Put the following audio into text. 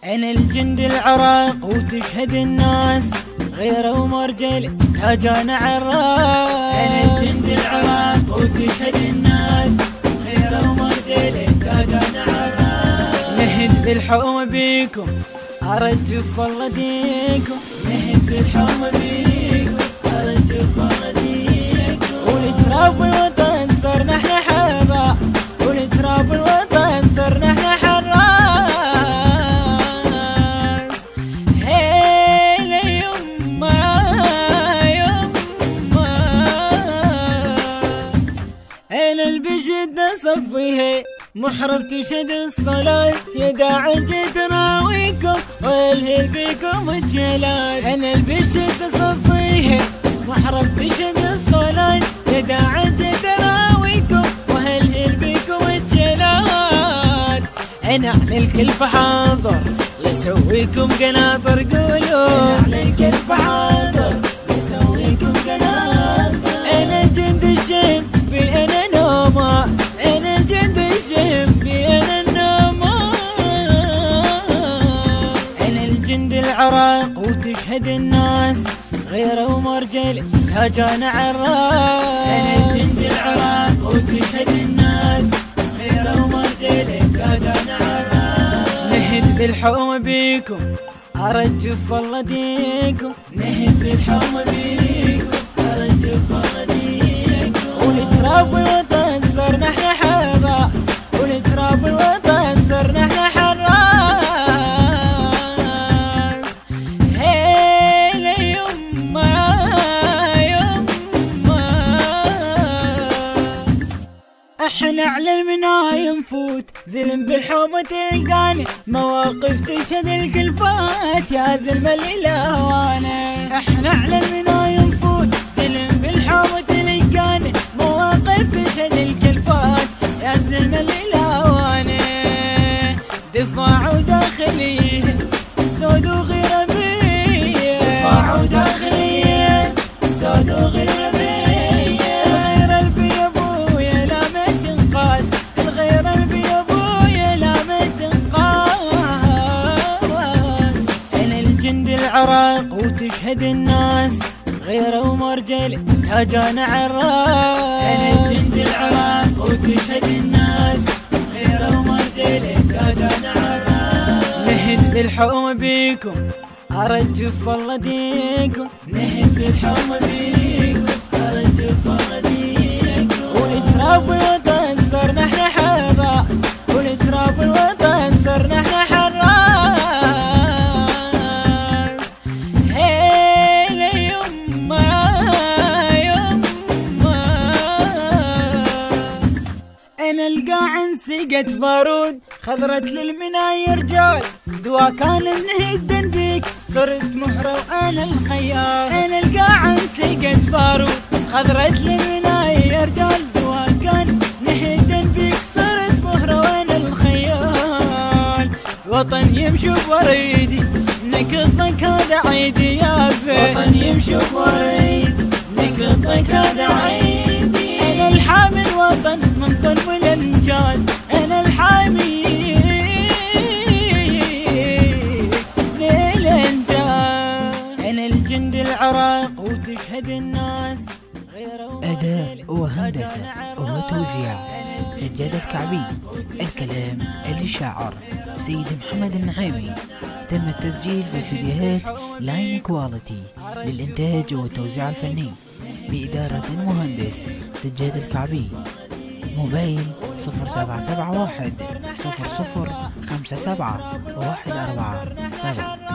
أنا الجند العراق وتشهد الناس غيره ومرجل تاجان عراس. أنا الجند العراق وتشهد الناس غيره ومرجل تاجان عراس. نهد بالحوم بيكم أرجف والله ديكم، نهد بالحوم بيكم أرجف والله ديكم. ولتراب الوطن صرنا احنا حراس، ولتراب الوطن صرنا احنا حراس. هيلا يما يما أنا البجد صفيه محرب تشهد الصلاة، يا داعي تراويكم والهل بكم الجلال. أنا البشد صفيه محرب تشهد الصلاة، يا داعي تراويكم والهل بكم الجلال. أنا على الكلف حاضر لسويكم قناطر قولوا، أنا على الكلف حاضر لسويكم قناطر. أنا جند الشم بأنا نوماس، أنا الجند الشم بأنا النوماس. أنا الجند العراق وتشهد الناس غيره ومرجل تاجان عراس. أنا الجند العراق وتشهد الناس غيره ومرجل تاجان عراس. نهد بالحوم بيكم أرجف والله ديكم، نهد بالحوم بيكم أرجف والله ديكم. ولتراب الوطن صرنا احنا حراس، ولتراب الوطن صرنا احنا حراس. هيلا يما يما احنا على المنايا نفوت زلم بالحومة تلقاني، مواقف تشهد الكلفات يا زلمة الإلهوانة. احنا على المنايا نفوت زلم بالحومة تلقاني، مواقف تشهد الكلفات يا زلمة الإلهوانة. دفاع وداخلية زود وغير بيه، دفاع وداخلية زود وغير بيه. الغير البي ابويا لا ما تنقاس، الغير البي ابويا لا ما تنقاس. انا الجند العراق وتشهد الناس غيره ومرجل تاجان عراس. أنا الجند العراق وتشهد الناس غيره ومرجل تاجان عراس. نهد بالحوم بيكم أرجف والله ديكم، نهد بالحوم بيكم أرجف والله ديكم. ولتراب الوطن صرنا احنا حراس، ولتراب الوطن صرنا احنا حراس. هيلا يما يما أنا القاعن سقت بارود خضرت للمنايا رجال، دوا كان منهدن بيك صرت مهرة وأنا الخيال. أنا القاعن سقت بارود خضرت للمنايا رجال، دوا كان نهدن بيك صرت مهرة وأنا الخيال. وطن يمشي بوريدي نقضك هذا عيدي يا بي، وطن يمشي بوريدي نقضك هذا عيدي. أنا الحامي الوطن من ظلم الانجاز، أنا الحامي للانجاز. أنا الجند العراق وتشهد الناس غيره. أداء وهندسة وتوزيع سجاد الكعبي. الكلام للشاعر سيد محمد النعيمي. تم التسجيل في استوديوهات لاين كواليتي للإنتاج والتوزيع الفني بإدارة المهندس سجاد الكعبي. موبايل 0771 0057 147.